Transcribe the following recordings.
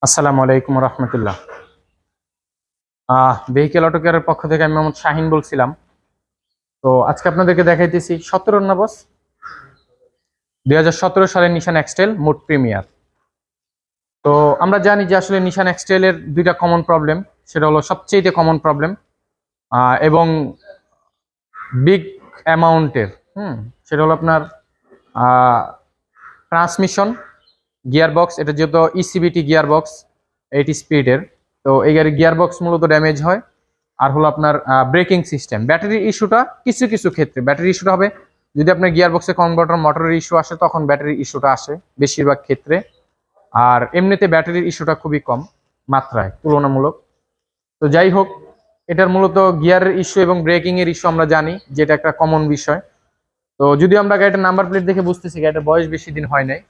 আসসালামু আলাইকুম রহমতুল্লাহ। Vehicle auto কেয়ারের পক্ষ থেকে আমি মোহাম্মদ শাহিন বলছিলাম। তো আজকে আপনাদেরকে দেখাইতেছি 17 না বস 2017 সালের নিশান এক্সটেল মোড প্রিমিয়ার। তো আমরা জানি যে আসলে নিশান এক্সটেলের দুইটা কমন প্রবলেম, সেটা হলো সবচেয়ে কমন প্রবলেম এবং বিগ অ্যামাউন্টের সেটা হলো আপনার ট্রান্সমিশন গিয়ার বক্স। এটা যেহেতু ইসিবিটি গিয়ার বক্স 80 স্পিডের, তো এই গাড়ির গিয়ার বক্স মূলত ড্যামেজ হয়। আর হলো আপনার ব্রেকিং সিস্টেম। ব্যাটারির ইস্যুটা কিছু কিছু ক্ষেত্রে ব্যাটারি ইস্যুটা হবে যদি আপনার গিয়ার বক্সে কনভার্টার মোটরের ইস্যু আসে, তখন ব্যাটারির ইস্যুটা আসে বেশিরভাগ ক্ষেত্রে। আর এমনিতে ব্যাটারির ইস্যুটা খুবই কম মাত্রায় তুলনামূলক। তো যাই হোক, এটার মূলত গিয়ারের ইস্যু এবং ব্রেকিং এর ইস্যু আমরা জানি যে এটা একটা কমন বিষয়। তো যদি আমরা গাড়িটার নাম্বার প্লেট দেখে বুঝতেছি গাড়িটার বয়স বেশি দিন হয় নাই,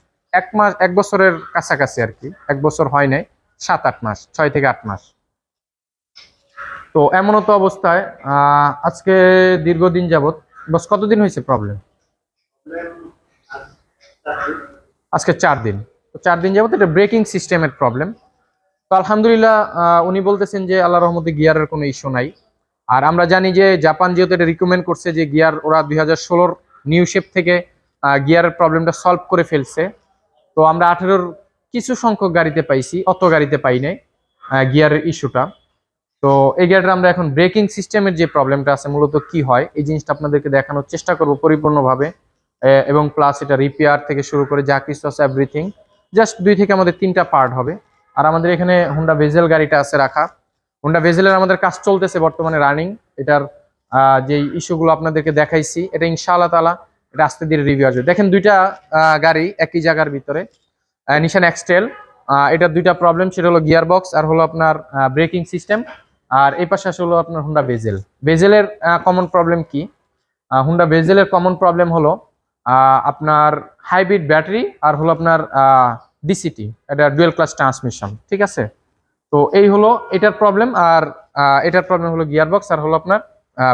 1 মাস 1 বছরের কাছাকাছি আর কি, 1 বছর হয় নাই, 7-8 মাস, 6 থেকে 8 মাস। তো এমনও তো অবস্থায় আজকে দীর্ঘদিন যাবত, বস কতদিন হয়েছে প্রবলেম? আজকে 4 দিন। তো 4 দিন যাবত এটা ব্রেকিং সিস্টেমের প্রবলেম। তো আলহামদুলিল্লাহ, উনি বলতেছেন যে আল্লাহ রহমতে গিয়ারের কোনো ইস্যু নাই। আর আমরা জানি যে জাপান যেহেতু এটা রিকমেন্ড করছে যে গিয়ার, ওরা 2016 নিউ শেপ থেকে গিয়ারের প্রবলেমটা সলভ করে ফেলছে। তো আমরা 18-র কিছু সংখ্যক গাড়িতে পাইছি, অত গাড়িতে পাই নাই গিয়ারের ইস্যুটা। তো এই গাড়িটা আমরা এখন ব্রেকিং সিস্টেমের যে প্রবলেমটা আছে মূলত কি হয় এই জিনিসটা আপনাদেরকে দেখানোর চেষ্টা করব পরিপূর্ণভাবে। এবং প্লাস এটা রিপেয়ার থেকে শুরু করে যা কিছু আছে এভরিথিং, জাস্ট 2 থেকে আমাদের 3টা পার্ট হবে। আর আমাদের এখানে হুন্ডা ভেজেল গাড়িটা আছে রাখা। হুন্ডা ভেজেলের আমাদের কাজ চলতেছে বর্তমানে রানিং। এটার যে ইস্যুগুলো আপনাদেরকে দেখাইছি, এটা ইনশাআল্লাহ তাআলা এটা আস্তে ধীরে রিভিউ আসবে। দেখেন দুইটা গাড়ি একই জায়গার ভিতরে, নিশান এক্সটেল। এটার দুইটা প্রবলেম, সেটা হলো গিয়ার বক্স আর হলো আপনার ব্রেকিং সিস্টেম। আর এই পাশে আসলে আপনার হুন্ডা বেজেল। বেজেলের কমন প্রবলেম কি? হুন্ডা বেজেলের কমন প্রবলেম হলো আপনার হাইব্রিড ব্যাটারি আর হলো আপনার ডিসিটি, এটা ডুয়েল ক্লাস ট্রান্সমিশন, ঠিক আছে? তো এই হলো এটার প্রবলেম। আর এটার প্রবলেম হলো গিয়ার বক্স আর হলো আপনার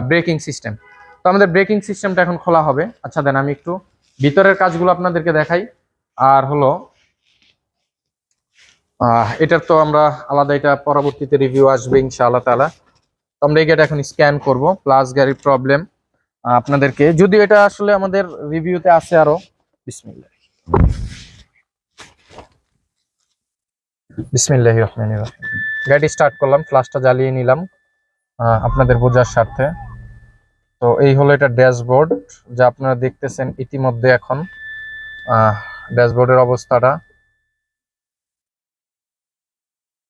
ব্রেকিং সিস্টেম। তো আমাদের ব্রেকিং সিস্টেমটা এখন খোলা হবে। আচ্ছা দেন আমি একটু ভিতরের কাজগুলো আপনাদেরকে দেখাই। আর হলো এটার তো আমরা আলাদা, এটা পরবর্তীতে রিভিউ আসবে ইনশাআল্লাহ তাআলা। তো আমরা এই গাড়িটা এখন স্ক্যান করব, প্লাস গাড়ির প্রবলেম আপনাদেরকে, যদি এটা আসলে আমাদের রিভিউতে আছে আরো। বিসমিল্লাহ বিসমিল্লাহির রহমানির রহিম। গাড়ি স্টার্ট করলাম, ফ্ল্যাশটা জ্বালিয়ে নিলাম আপনাদের বোঝার স্বার্থে। তো এই হলো এটা ড্যাশবোর্ড, যা আপনারা দেখতেছেন ইতিমধ্যে। এখন ড্যাশবোর্ডের অবস্থাটা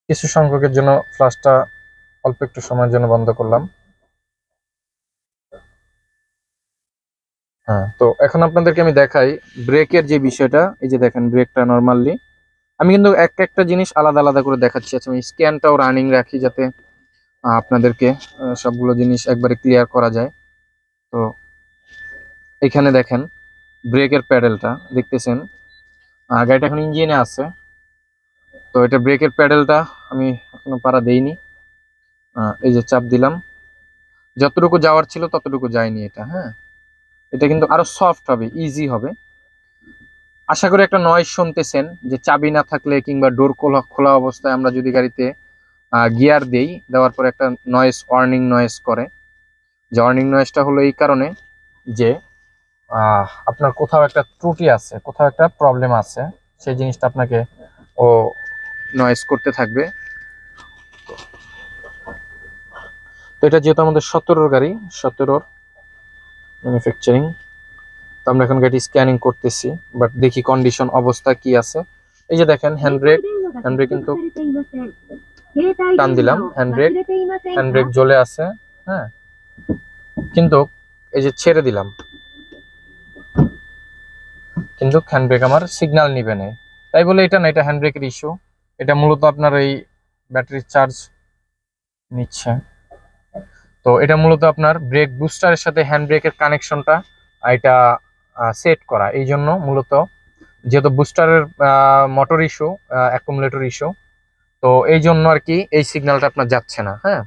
কিছু সংখ্যকের জন্য ফ্ল্যাশটা অল্প একটু সময়ের জন্য বন্ধ করলাম। হ্যাঁ, তো এখন আপনাদেরকে আমি দেখাই ব্রেকের যে বিষয়টা। এই যে দেখেন ব্রেকটা নরমালি, আমি কিন্তু একটা জিনিস আলাদা আলাদা করে দেখাচ্ছি। আচ্ছা, আমি স্ক্যানটাও রানিং রাখি যাতে আপনাদেরকে সবগুলো জিনিস একবারে ক্লিয়ার করা যায়। তো এখানে দেখেন ব্রেকের প্যাডেলটা দেখতেছেন, গাড়িটা এখন ইঞ্জিনে আছে। তো এটা ব্রেকের প্যাডেলটা আমি এখনো পাড়া দেইনি। এই যে চাপ দিলাম, যতটুকু যাওয়ার ছিল ততটুকু যায়নি এটা। হ্যাঁ, এটা কিন্তু আরো সফট হবে, ইজি হবে। আশা করি একটা নয়েজ শুনতেছেন, যে চাবি না থাকলে কিংবা ডোর খোলা খোলা অবস্থায় আমরা যদি গাড়িতে গিয়ার দেই, দেওয়ার পর একটা নয়েজ, ওয়ার্নিং নয়েজ করে। যে ওয়ার্নিং নয়েজটা হলো এই কারণে যে আপনার কোথাও একটা ত্রুটি আছে, কোথাও একটা প্রবলেম আছে, সেই জিনিসটা আপনাকে ও নয়েজ করতে থাকবে। তো এটা যেহেতু আমাদের 17-র গাড়ি, 17-র ম্যানুফ্যাকচারিং, তো আমরা এখন গাড়ি স্ক্যানিং করতেছি, বাট দেখি কন্ডিশন অবস্থা কি আছে। এই যে দেখেন হ্যান্ড ব্রেক, হ্যান্ড ব্রেক কিন্তু টান দিলাম, হ্যান্ড ব্রেক জ্বলে আছে। হ্যাঁ, কিন্তু এই যে ছেড়ে দিলাম, কিন্তু হ্যান্ড ব্রেক আমার সিগন্যাল নিবে না। তাই বলে এটা না, এটা হ্যান্ড ব্রেকের ইস্যু। এটা মূলত আপনার এই ব্যাটারি চার্জ নিচ্ছে। তো এটা মূলত আপনার ব্রেক বুস্টারের সাথে হ্যান্ড ব্রেকের কানেকশনটা এটা সেট করা, এই জন্য মূলত, যেহেতু বুস্টারের মোটর ইস্যু, অ্যাকুমুলেটর ইস্যু, তো এই জন্য আর কি এই সিগন্যালটা আপনার যাচ্ছে না। হ্যাঁ,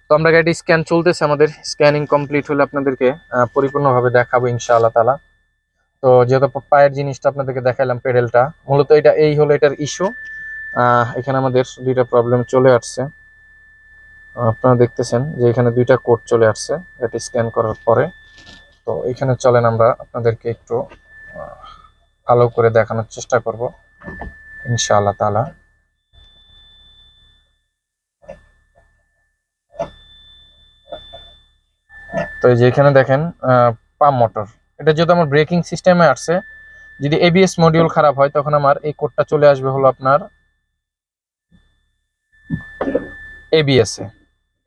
তো আমরা গাড়িটি স্ক্যান চলতেছে, আমাদের স্ক্যানিং কমপ্লিট হলে আপনাদেরকে পরিপূর্ণভাবে দেখাবো ইনশাআল্লাহ তাআলা। তো যেহেতু পায়ের জিনিসটা আপনাদেরকে দেখাইলাম, পেডেলটা মূলত এটা, এই হলো এটার ইস্যু। এখানে আমাদের দুইটা প্রবলেম চলে আসছে। আপনারা দেখতেছেন যে এখানে দুইটা কোড চলে আসছে এটি স্ক্যান করার পরে। তো এখানে চলেন আমরা আপনাদেরকে একটু ভালো করে দেখানোর চেষ্টা করব ইনশাআল্লাহ তাআলা। তো এই যে এখানে দেখেন পাম্প মোটর, এটা যেহেতু আমার ব্রেকিং সিস্টেমে আসছে, যদি এবিএস মডিউল খারাপ হয় তখন আমার এই কোডটা চলে আসবে হলো আপনার এবিএস এ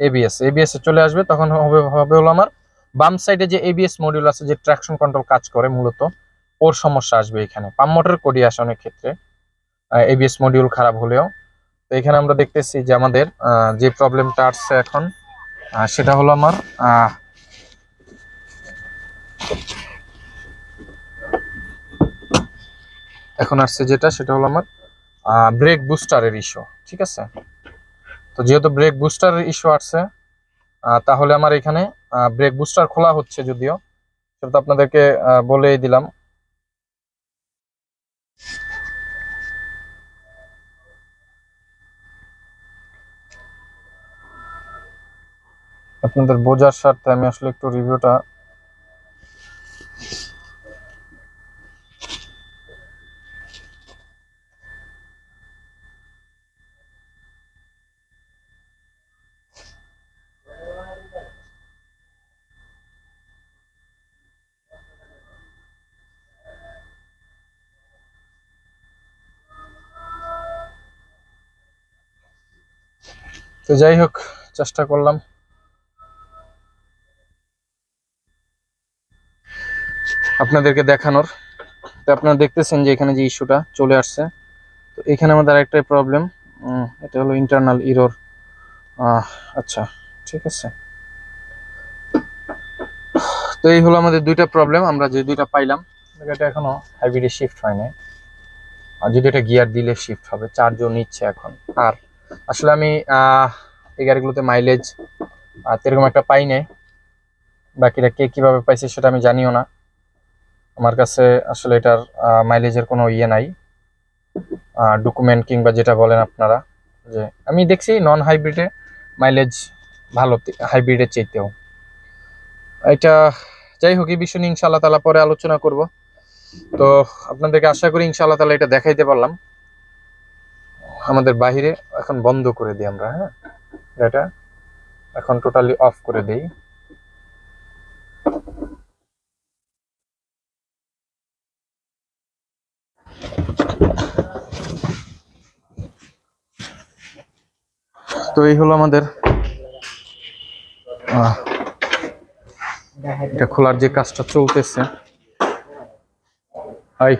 এবিএস এ চলে আসবে। তখন হবে হবে হলো আমার বাম সাইডে যে এবিএস মডিউল আছে, যে ট্রাকশন কন্ট্রোল কাজ করে মূলত, ওর সমস্যা আসবে এখানে। পাম্প মোটর কোডই আসে অনেক ক্ষেত্রে এবিএস মডিউল খারাপ হলেও। তো এখানে আমরা দেখতেছি যে আমাদের যে প্রবলেমটা আসছে এখন, সেটা হলো আমার এখন আসছে যেটা, সেটা হলো আমার ব্রেক বুস্টারের ইস্যু। ঠিক আছে, তো যেহেতু ব্রেক বুস্টারের ইস্যু আসছে, তাহলে আমার এখানে ব্রেক বুস্টার খোলা হচ্ছে, যদিও সেটা তো আপনাদেরকে বলেই দিলাম। আপনাদের বোঝার স্বার্থে আমি আসলে একটু রিভিউটা তো যাই হোক চেষ্টা করলাম আপনাদেরকে দেখানোর। তো আপনারা দেখতেছেন যে এখানে যে ইস্যুটা চলে আসছে। তো এখানে আমাদের আরেকটাই প্রবলেম, এটা হলো ইন্টারনাল ইরর। আচ্ছা, ঠিক আছে। তো এই হলো আমাদের দুইটা প্রবলেম, আমরা যে দুইটা পাইলাম। এটা এখনো হাইব্রিডে শিফট হয় নাই, আর যদি এটা গিয়ার দিলে শিফট হবে, চার্জও নিচ্ছে এখন। আর আসলে আমি এই গাড়িগুলোতে মাইলেজ এরকম একটা পাই নাই, বাকিরা কে কিভাবে পাইছে সেটা আমি জানিও না। আমার কাছে আসলে এটার মাইলেজের কোনো ইয়ে নাই, ডকুমেন্ট কিংবা যেটা বলেন আপনারা। যে আমি দেখছি নন হাইব্রিডে মাইলেজ ভালো হাইব্রিডের চাইতেও। এটা যাই হোক, এই বিষয় নিয়ে ইনশাআল্লাহ তাআলা পরে আলোচনা করব। তো আপনাদেরকে আশা করি ইনশাআল্লাহ তাআলা এটা দেখাইতে পারলাম। আমাদের বাহিরে এখন বন্ধ করে দিই আমরা, হ্যাঁ, এটা এখন টোটালি অফ করে দেই। তো এই হলো আমাদের এটা খোলার যে কাজটা চলতেছে। হাই,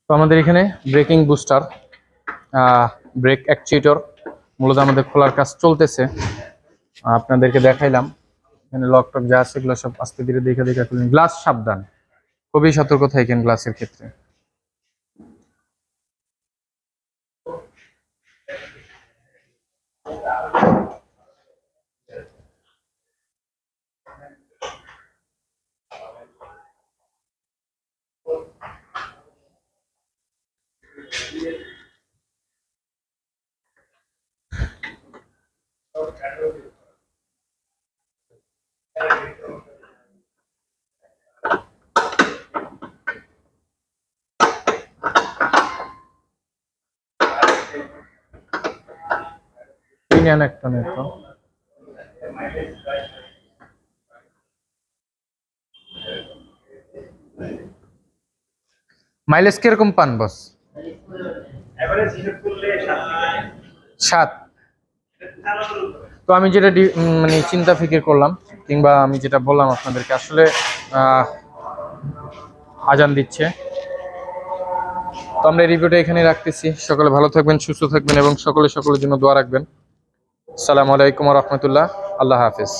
তো আমাদের এখানে ব্রেকিং বুস্টার, ব্রেক অ্যাকচুয়েটর মূলত আমাদের খোলার কাজ চলতেছে। আপনাদেরকে দেখাইলাম এখানে লক টক যা আছে এগুলো সব আস্তে ধীরে দেখে দেখে খুলুন। গ্লাস সাবধান, খুবই সতর্ক থাকেন গ্লাসের ক্ষেত্রে। নেন একটা নেন তো। মাইলেজ কিরকম পান বস? 7। তো আমি যেটা মানে চিন্তা ফিকির করলাম, কিংবা আমি যেটা বললাম আপনাদেরকে, আসলে আজান দিচ্ছে। তো আমরা এই রিভিউটা এখানে রাখতেছি। সকলে ভালো থাকবেন, সুস্থ থাকবেন এবং সকলের জন্য দোয়া রাখবেন। আসসালামু আলাইকুম ওয়া রাহমাতুল্লাহ। আল্লাহ হাফেজ।